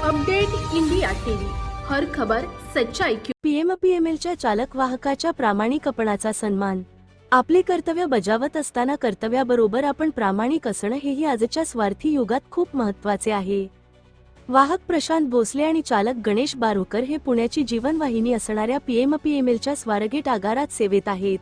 Update India TV, हर खबर सच्चाई की। पीएमपीएमएलच्या चालक वाहकाच्या प्रामाणिकपणाचा सन्मान। आपले कर्तव्य बजावत असताना कर्तव्याबरोबर आपण प्रामाणिक असणं हेही आजच्या स्वार्थी युगात खूप महत्त्वाचे आहे। वाहक प्रशांत भोसले आणि चालक गणेश बारोकर हे पुण्याची जीवनवाहिनी असणाऱ्या पीएमपीएमएलच्या स्वारगेट आगारात सेवेत आहेत।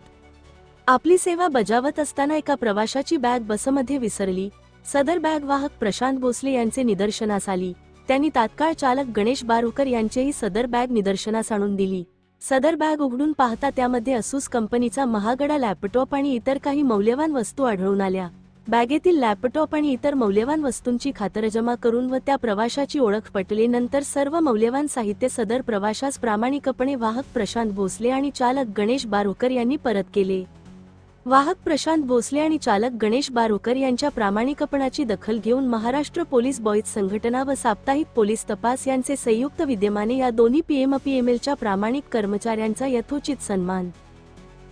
आपली सेवा बजावत असताना एका प्रवाशाची बॅग बसमध्ये विसरली। सदर बॅग वाहक प्रशांत भोसले यांचे निदर्शनास आली। त्यांनी तात्काळ चालक गणेश बारोकर यांचेही सदर बॅग निदर्शनास आणून दिली। सदर बॅग उघडून पाहता त्यामध्ये असूस कंपनीचा महागडा लॅपटॉप आणि इतर काही मौल्यवान वस्तू आढळून आल्या। बॅगेतील लॅपटॉप आणि इतर मौल्यवान वस्तूंची खातरजमा करून व त्या प्रवाशाची ओळख पटली। नंतर सर्व मौल्यवान साहित्य सदर प्रवाशास प्रामाणिकपणे वाहक प्रशांत भोसले आणि चालक गणेश बारोकर यांनी परत केले। वाहक प्रशांत भोसले आणि चालक गणेश बारोकर यांच्या प्रामाणिकपणाची दखल घेऊन महाराष्ट्र पोलीस बॉयज संघटना व साप्ताहिक पोलीस तपास यांचे संयुक्त विद्यमाने या दोन्ही पीएमपीएमएलच्या प्रामाणिक कर्मचाऱ्यांचा यथोचित सन्मान।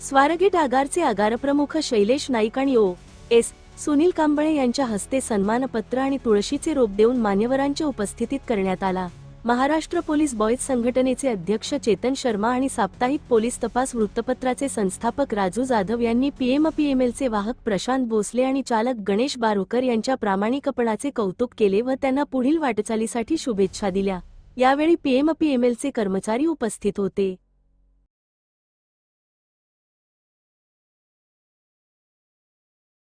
स्वारगेट आगारचे आगारप्रमुख शैलेश नाईक आणि ओ.एस. सुनील कांबळे यांच्या हस्ते सन्मानपत्र आणि तुळशीचे रोप देऊन मान्यवरांच्या उपस्थितीत करण्यात आला। महाराष्ट्र पोलीस बॉयज संघटनेचे अध्यक्ष चेतन शर्मा आणि साप्ताहिक पोलीस तपास वृत्तपत्राचे संस्थापक राजू जाधव यांनी पीएमपीएमएलचे वाहक प्रशांत भोसले आणि चालक गणेश बारोकर यांच्या प्रामाणिकपणाचे कौतुक केले व त्यांना पुढील वाटचालीसाठी शुभेच्छा दिल्या। यावेळी पीएमपीएमएलचे कर्मचारी उपस्थित होते।